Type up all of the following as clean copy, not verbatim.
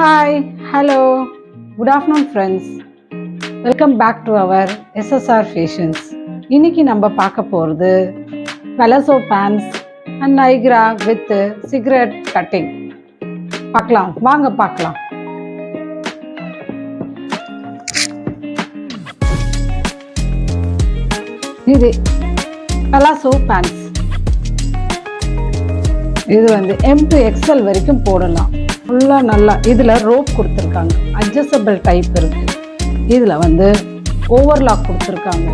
Hi, hello, good afternoon friends. Welcome back to our SSR Fashions. இன்னைக்கு நம்ம பார்க்க போகிறது palazzo pants and Niagara with cigarette cutting. பார்க்கலாம், வாங்க பார்க்கலாம். இது palazzo pants. இது வந்து M to XL வரைக்கும் போடலாம். ஃபுல்லாக நல்லா இதில் ரோப் கொடுத்துருக்காங்க, அட்ஜஸ்டபிள் டைப் இருக்குது. இதில் வந்து ஓவர்லாக் கொடுத்துருக்காங்க,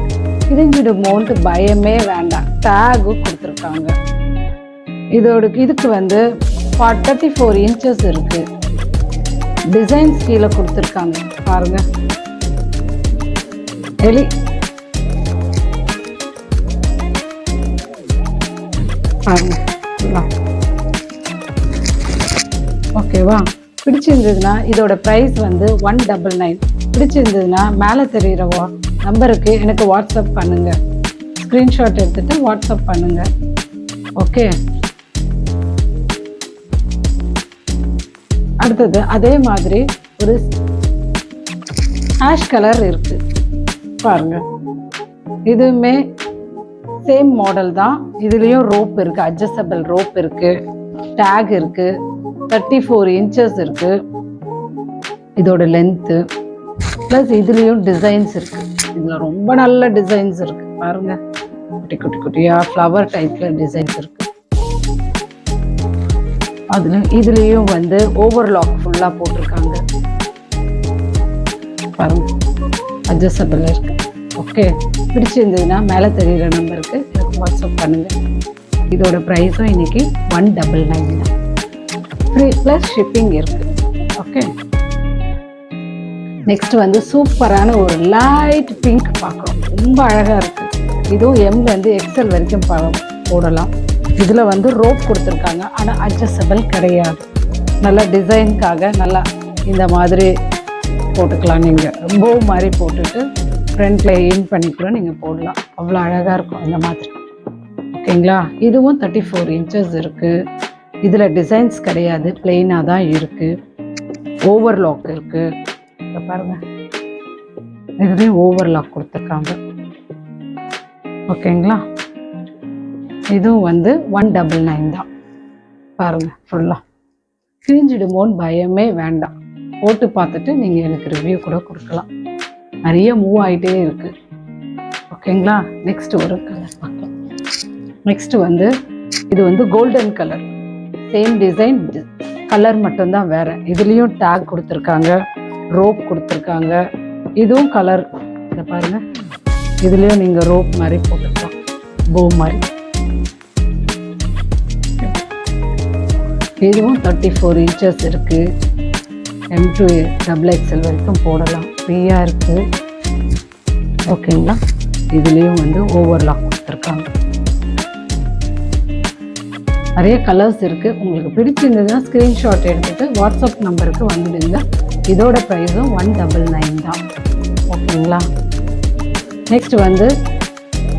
கிழிஞ்சிடுமோன்ட்டு பயமே வேண்டாம், டேகு கொடுத்துருக்காங்க. இதுக்கு வந்து 34 inches இருக்குது. டிசைன்ஸ் கீழே கொடுத்துருக்காங்க பாருங்க. பாருங்க ஓகேவா? பிடிச்சிருந்ததுன்னா இதோட ப்ரைஸ் வந்து 199. பிடிச்சிருந்ததுன்னா மேலே தெரிகிற நம்பருக்கு எனக்கு வாட்ஸ்அப் பண்ணுங்கள், ஸ்க்ரீன்ஷாட் எடுத்துகிட்டு வாட்ஸ்அப் பண்ணுங்கள். ஓகே, அடுத்தது அதே மாதிரி ஒரு ஆஷ் கலர் இருக்குது பாருங்க. இதுவுமே சேம் மாடல் தான். இதுலேயும் ரோப் இருக்குது, அட்ஜஸ்டபிள் ரோப் இருக்குது, டேக் இருக்குது, 34 inches இருக்கு இதோட லென்த்து. ப்ளஸ் இதுலேயும் டிசைன்ஸ் இருக்கு. இதில் ரொம்ப நல்ல டிசைன்ஸ் இருக்கு பாருங்க. குட்டி குட்டி குட்டியா ஃப்ளவர் டைப்ல டிசைன்ஸ் இருக்கு. இதுலேயும் வந்து ஓவர்லாக் ஃபுல்லாக போட்டிருக்காங்க பாருங்க, அட்ஜஸ்டபிள் இருக்கு. ஓகே, பிடிச்சிருந்ததுன்னா மேலே தெரிகிற நம்பருக்கு எனக்கு வாட்ஸ்அப் பண்ணுங்க. இதோட ப்ரைஸும் இன்னைக்கு 199 தான். ஃப்ரீ ப்ளஸ் ஷிப்பிங் இருக்கு. ஓகே, நெக்ஸ்ட் வந்து சூப்பரான ஒரு லைட் பிங்க் பார்க்குறோம், ரொம்ப அழகாக இருக்குது. இதுவும் எம்லேருந்து எக்ஸல் வரைக்கும் போடலாம். இதில் வந்து ரோப் கொடுத்துருக்காங்க, ஆனால் அட்ஜஸ்டபிள் கிடையாது. நல்லா டிசைனுக்காக நல்லா இந்த மாதிரி போட்டுக்கலாம். நீங்கள் போ மாதிரி போட்டுட்டு ஃப்ரண்ட்டில் இன் பண்ணி கூட நீங்கள் போடலாம். அவ்வளோ அழகாக இருக்கும் இந்த மாதிரி. ஓகேங்களா? இதுவும் 34 inches இருக்குது. இதில் டிசைன்ஸ் கிடையாது, பிளெயினாக தான் இருக்குது. ஓவர்லாக் இருக்குது பாருங்கள். இதுலேயும் ஓவர்லாக் கொடுத்துருக்காங்க. ஓகேங்களா? இதுவும் வந்து 199 தான் பாருங்கள். ஃபுல்லாக கிழிஞ்சிடுமோன்னு பயமே வேண்டாம். போட்டு பார்த்துட்டு நீங்கள் எனக்கு ரிவ்யூ கூட கொடுக்கலாம். நிறைய மூவ் ஆகிட்டே இருக்குது. ஓகேங்களா? நெக்ஸ்ட் ஒரு கலர் பார்க்கலாம். நெக்ஸ்ட் வந்து இது வந்து golden colour, same design, colour மட்டும்தான் வேற. இதுலேயும் டேக் கொடுத்துருக்காங்க, ரோப் கொடுத்துருக்காங்க. இதுவும் கலர் இதை பாருங்க. இதுலேயும் நீங்கள் ரோப் மாதிரி போட்டுக்கலாம், போ மாதிரி. இதுவும் 34 inches இருக்கு. M to XXL வரைக்கும் போடலாம், ஃப்ரீயாக இருக்கு. ஓகேங்களா? இதுலேயும் வந்து ஓவர்லாக் கொடுத்துருக்காங்க. நிறைய கலர்ஸ் இருக்குது. உங்களுக்கு பிடிச்சிருந்ததுன்னா ஸ்க்ரீன்ஷாட் எடுத்துகிட்டு வாட்ஸ்அப் நம்பருக்கு வந்துடுங்க. இதோட ப்ரைஸும் 199 தான். ஓகேங்களா? நெக்ஸ்ட் வந்து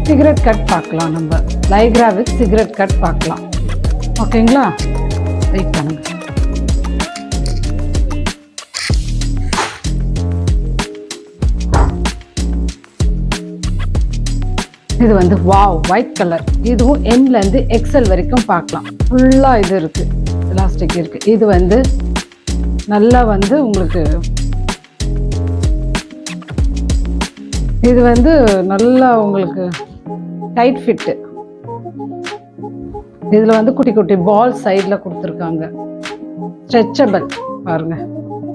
சிகரெட் கட் பார்க்கலாம். நம்ம லைக்ரா வித் சிகரெட் கட் பார்க்கலாம். ஓகேங்களா? வெயிட் பண்ணுங்க. இது வந்து வாவ் ஒயிட் கலர். இதுவும் எம்லேருந்து எக்ஸல் வரைக்கும் பார்க்கலாம். ஃபுல்லாக இது இருக்குது, எலாஸ்டிக் இருக்குது. இது வந்து நல்லா வந்து உங்களுக்கு இது வந்து நல்லா உங்களுக்கு டைட் ஃபிட்டு. இதில் வந்து குட்டி குட்டி பால் சைடில் கொடுத்துருக்காங்க. ஸ்ட்ரெச்சபிள் பாருங்க,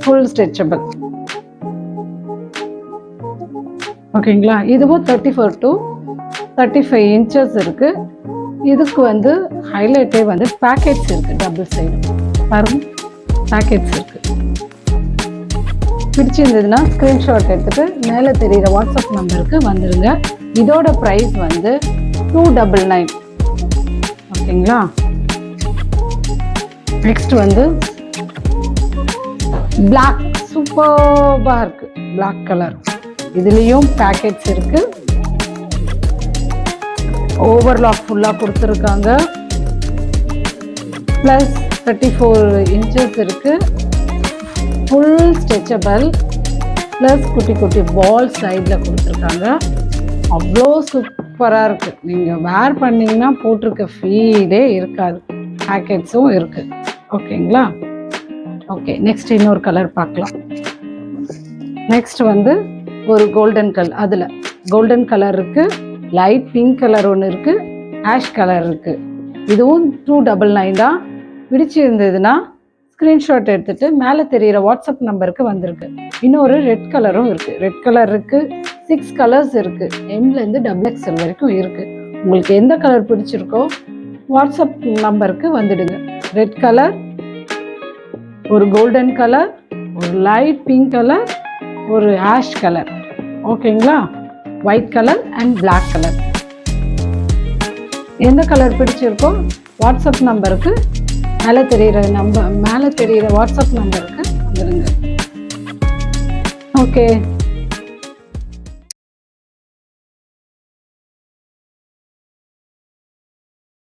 ஃபுல் ஸ்ட்ரெச்சபிள். ஓகேங்களா? இதுவும் 34 to 35 inches இருக்கு. இதுக்கு வந்து ஹைலைட்டே வந்து பேக்கெட்ஸ் இருக்கு, டபுள் சைடு பாருங்க, பேக்கெட்ஸ் இருக்கு. பிடிச்சிருந்ததுன்னா ஸ்க்ரீன்ஷாட் எடுத்துட்டு மேலே தெரிகிற வாட்ஸ்அப் நம்பருக்கு வந்துடுங்க. இதோட ப்ரைஸ் வந்து 299. ஓகேங்களா? நெக்ஸ்ட் வந்து பிளாக், சூப்பர்பாக இருக்கு, பிளாக் கலர். இதுலேயும் பேக்கெட்ஸ் இருக்கு, ஓவர்லாக் ஃபுல்லாக கொடுத்துருக்காங்க. ப்ளஸ் 34 inches இருக்குது. ஃபுல் ஸ்ட்ரெச்சபிள் ப்ளஸ் குட்டி குட்டி பால் சைடில் கொடுத்துருக்காங்க. அவ்வளோ சூப்பராக இருக்குது. நீங்கள் வேர் பண்ணிங்கன்னா போட்டிருக்க ஃபீலே இருக்காது. பேக்கெட்ஸும் இருக்குது. ஓகேங்களா? ஓகே, நெக்ஸ்ட் இன்னொரு கலர் பார்க்கலாம். நெக்ஸ்ட் வந்து ஒரு கோல்டன் கலர். அதில் கோல்டன் கலர் இருக்குது, லைட் பிங்க் கலர் ஒன்று இருக்குது, ஆஷ் கலர் இருக்குது. இதுவும் 299 தான். பிடிச்சிருந்ததுன்னா ஸ்க்ரீன்ஷாட் எடுத்துகிட்டு மேலே தெரிகிற வாட்ஸ்அப் நம்பருக்கு வந்திருக்கு. இன்னொரு ரெட் கலரும் இருக்குது. ரெட் கலர் இருக்குது, 6 கலர்ஸ் இருக்குது. எம்லேருந்து XXL வரைக்கும் இருக்குது. உங்களுக்கு எந்த கலர் பிடிச்சிருக்கோ வாட்ஸ்அப் நம்பருக்கு வந்துடுங்க. ரெட் கலர், ஒரு கோல்டன் கலர், ஒரு லைட் பிங்க் கலர், ஒரு ஆஷ் கலர். ஓகேங்களா? White colour and black colour. எந்த கலர் பிடிச்சிருக்கோ வாட்ஸ்அப் நம்பருக்கு மேலே தெரிகிற வாட்ஸ்அப் நம்பருக்கு வந்துடுங்க. ஓகே.